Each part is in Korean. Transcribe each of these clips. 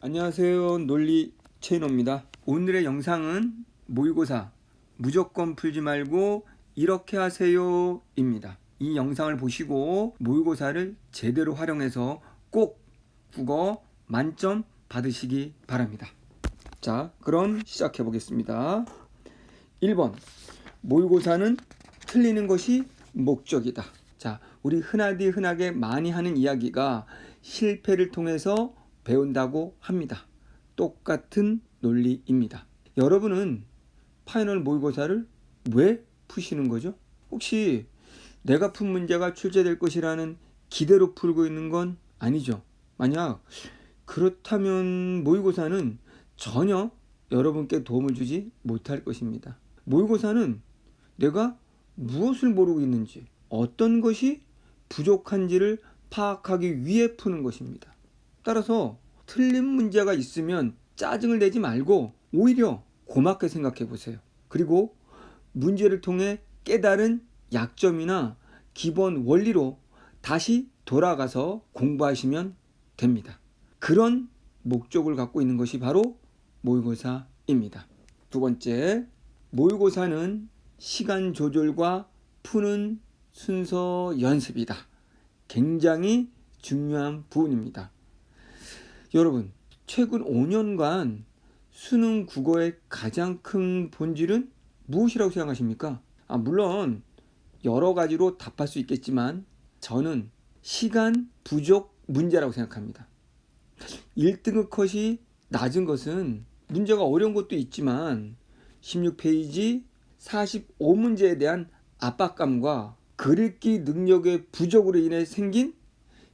안녕하세요. 논리 채널입니다. 오늘의 영상은 모의고사 무조건 풀지 말고 이렇게 하세요 입니다. 이 영상을 보시고 모의고사를 제대로 활용해서 꼭 국어 만점 받으시기 바랍니다. 자, 그럼 시작해 보겠습니다. 1번, 모의고사는 틀리는 것이 목적이다. 자, 우리 흔하게 많이 하는 이야기가 실패를 통해서 배운다고 합니다. 똑같은 논리입니다. 여러분은 파이널 모의고사를 왜 푸시는 거죠? 혹시 내가 푼 문제가 출제될 것이라는 기대로 풀고 있는 건 아니죠? 만약 그렇다면 모의고사는 전혀 여러분께 도움을 주지 못할 것입니다. 모의고사는 내가 무엇을 모르고 있는지, 어떤 것이 부족한지를 파악하기 위해 푸는 것입니다. 따라서 틀린 문제가 있으면 짜증을 내지 말고 오히려 고맙게 생각해 보세요. 그리고 문제를 통해 깨달은 약점이나 기본 원리로 다시 돌아가서 공부하시면 됩니다. 그런 목적을 갖고 있는 것이 바로 모의고사입니다. 두 번째, 모의고사는 시간 조절과 푸는 순서 연습이다. 굉장히 중요한 부분입니다. 여러분, 최근 5년간 수능 국어의 가장 큰 본질은 무엇이라고 생각하십니까? 물론 여러 가지로 답할 수 있겠지만 저는 시간 부족 문제라고 생각합니다. 1등급 컷이 낮은 것은 문제가 어려운 것도 있지만 16페이지 45문제에 대한 압박감과 글읽기 능력의 부족으로 인해 생긴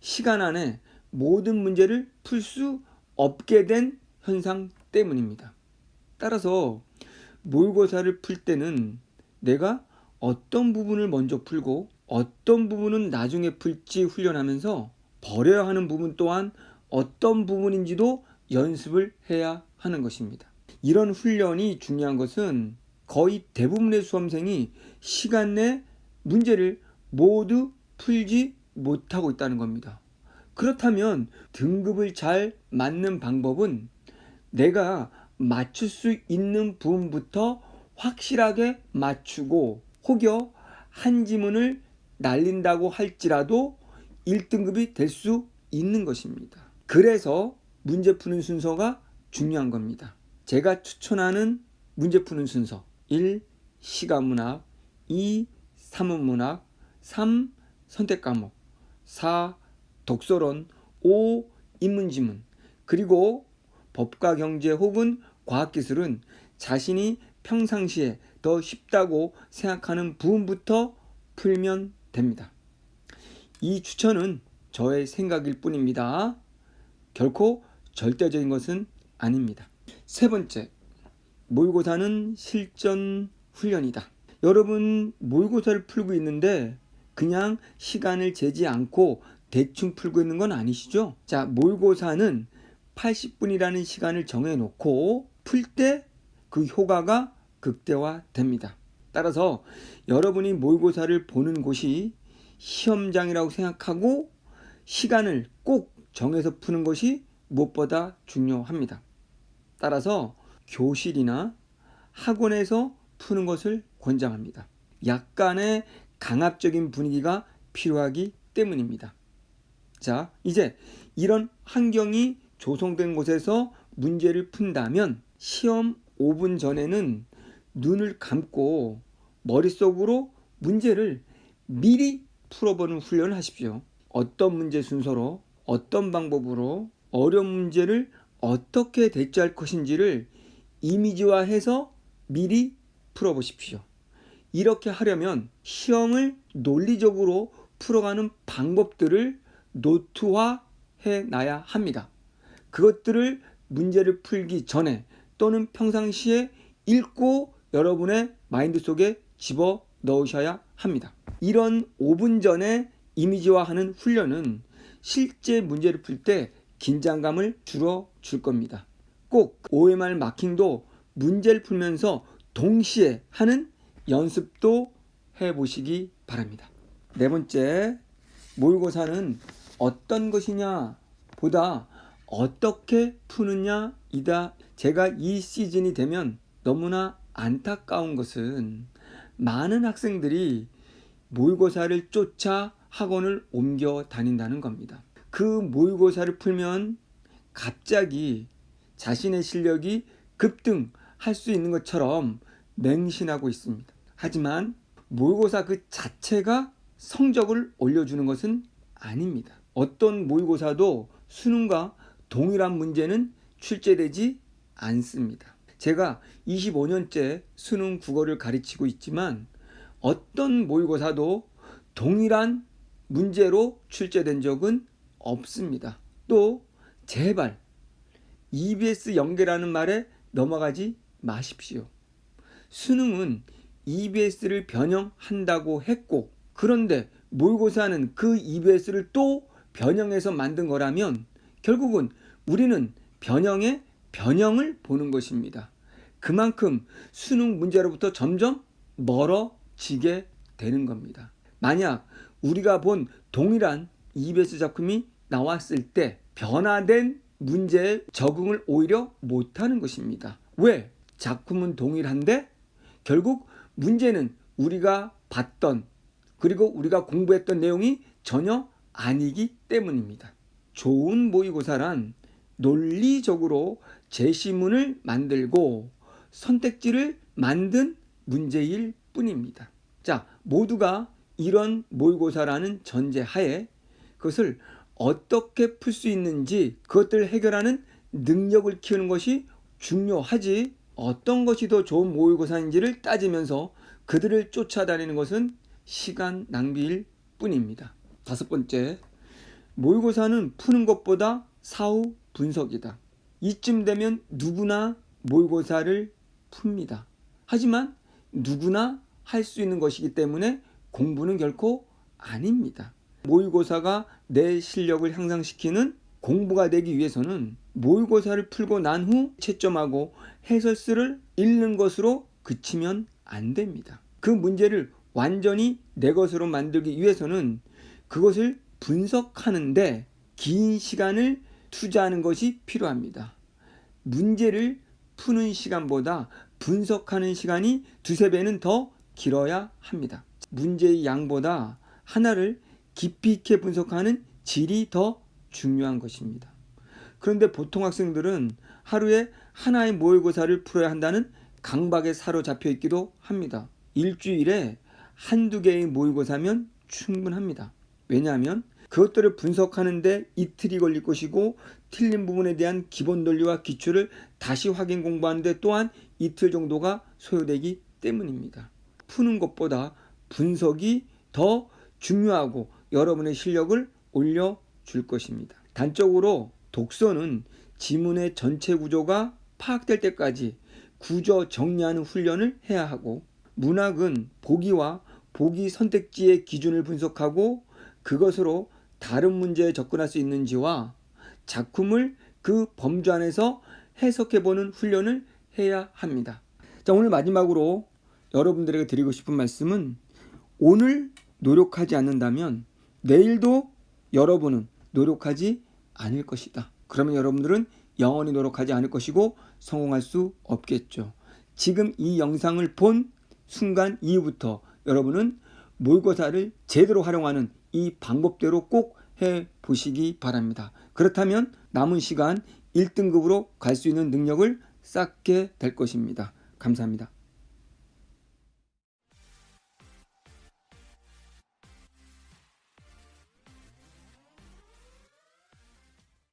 시간 안에 모든 문제를 풀 수 없게 된 현상 때문입니다. 따라서 모의고사를 풀 때는 내가 어떤 부분을 먼저 풀고 어떤 부분은 나중에 풀지 훈련하면서 버려야 하는 부분 또한 어떤 부분인지도 연습을 해야 하는 것입니다. 이런 훈련이 중요한 것은 거의 대부분의 수험생이 시간 내 문제를 모두 풀지 못하고 있다는 겁니다. 그렇다면 등급을 잘 맞는 방법은 내가 맞출 수 있는 부분부터 확실하게 맞추고 혹여 한 지문을 날린다고 할지라도 1등급이 될 수 있는 것입니다. 그래서 문제 푸는 순서가 중요한 겁니다. 제가 추천하는 문제 푸는 순서 1. 시가문학 2. 사문문학 3. 선택과목 4. 독서론 5. 인문지문 그리고 법과 경제 혹은 과학기술은 자신이 평상시에 더 쉽다고 생각하는 부분부터 풀면 됩니다. 이 추천은 저의 생각일 뿐입니다. 결코 절대적인 것은 아닙니다. 세 번째, 모의고사는 실전 훈련이다. 여러분 모의고사를 풀고 있는데 그냥 시간을 재지 않고 대충 풀고 있는 건 아니시죠? 자, 모의고사는 80분이라는 시간을 정해놓고 풀 때 그 효과가 극대화됩니다. 따라서 여러분이 모의고사를 보는 곳이 시험장이라고 생각하고 시간을 꼭 정해서 푸는 것이 무엇보다 중요합니다. 따라서 교실이나 학원에서 푸는 것을 권장합니다. 약간의 강압적인 분위기가 필요하기 때문입니다. 자, 이제 이런 환경이 조성된 곳에서 문제를 푼다면 시험 5분 전에는 눈을 감고 머릿속으로 문제를 미리 풀어보는 훈련을 하십시오. 어떤 문제 순서로 어떤 방법으로 어려운 문제를 어떻게 대처할 것인지를 이미지화해서 미리 풀어보십시오. 이렇게 하려면 시험을 논리적으로 풀어가는 방법들을 노트화해 놔야 합니다. 그것들을 문제를 풀기 전에 또는 평상시에 읽고 여러분의 마인드 속에 집어 넣으셔야 합니다. 이런 5분 전에 이미지화하는 훈련은 실제 문제를 풀 때 긴장감을 줄여줄 겁니다. 꼭 OMR 마킹도 문제를 풀면서 동시에 하는 연습도 해보시기 바랍니다. 네 번째, 모의고사는 어떤 것이냐 보다 어떻게 푸느냐이다. 제가 이 시즌이 되면 너무나 안타까운 것은 많은 학생들이 모의고사를 쫓아 학원을 옮겨 다닌다는 겁니다. 그 모의고사를 풀면 갑자기 자신의 실력이 급등할 수 있는 것처럼 맹신하고 있습니다. 하지만 모의고사 그 자체가 성적을 올려주는 것은 아닙니다. 어떤 모의고사도 수능과 동일한 문제는 출제되지 않습니다. 제가 25년째 수능 국어를 가르치고 있지만 어떤 모의고사도 동일한 문제로 출제된 적은 없습니다. 또 제발 EBS 연계라는 말에 넘어가지 마십시오. 수능은 EBS를 변형한다고 했고, 그런데 모의고사는 그 EBS를 또 변형해서 만든 거라면 결국은 우리는 변형의 변형을 보는 것입니다. 그만큼 수능 문제로부터 점점 멀어지게 되는 겁니다. 만약 우리가 본 동일한 EBS 작품이 나왔을 때 변화된 문제에 적응을 오히려 못하는 것입니다. 왜? 작품은 동일한데 결국 문제는 우리가 봤던 그리고 우리가 공부했던 내용이 전혀 아니기 때문입니다. 좋은 모의고사란 논리적으로 제시문을 만들고 선택지를 만든 문제일 뿐입니다. 자, 모두가 이런 모의고사라는 전제하에 그것을 어떻게 풀 수 있는지 그것들을 해결하는 능력을 키우는 것이 중요하지, 어떤 것이 더 좋은 모의고사인지를 따지면서 그들을 쫓아다니는 것은 시간 낭비일 뿐입니다. 5번째, 모의고사는 푸는 것보다 사후 분석이다. 이쯤 되면 누구나 모의고사를 풉니다. 하지만 누구나 할 수 있는 것이기 때문에 공부는 결코 아닙니다. 모의고사가 내 실력을 향상시키는 공부가 되기 위해서는 모의고사를 풀고 난 후 채점하고 해설서를 읽는 것으로 그치면 안 됩니다. 그 문제를 완전히 내 것으로 만들기 위해서는 그것을 분석하는데 긴 시간을 투자하는 것이 필요합니다. 문제를 푸는 시간보다 분석하는 시간이 2~3배는 더 길어야 합니다. 문제의 양보다 하나를 깊이 있게 분석하는 질이 더 중요한 것입니다. 그런데 보통 학생들은 하루에 하나의 모의고사를 풀어야 한다는 강박에 사로잡혀 있기도 합니다. 일주일에 1~2개의 모의고사면 충분합니다. 왜냐하면 그것들을 분석하는데 이틀이 걸릴 것이고 틀린 부분에 대한 기본 논리와 기초를 다시 확인 공부하는데 또한 이틀 정도가 소요되기 때문입니다. 푸는 것보다 분석이 더 중요하고 여러분의 실력을 올려줄 것입니다. 단적으로 독서는 지문의 전체 구조가 파악될 때까지 구조 정리하는 훈련을 해야 하고, 문학은 보기와 보기 선택지의 기준을 분석하고 그것으로 다른 문제에 접근할 수 있는지와 작품을 그 범주 안에서 해석해보는 훈련을 해야 합니다. 자, 오늘 마지막으로 여러분들에게 드리고 싶은 말씀은, 오늘 노력하지 않는다면 내일도 여러분은 노력하지 않을 것이다. 그러면 여러분들은 영원히 노력하지 않을 것이고 성공할 수 없겠죠. 지금 이 영상을 본 순간 이후부터 여러분은 모의고사를 제대로 활용하는 이 방법대로 꼭 해보시기 바랍니다. 그렇다면 남은 시간 1등급으로 갈 수 있는 능력을 쌓게 될 것입니다. 감사합니다.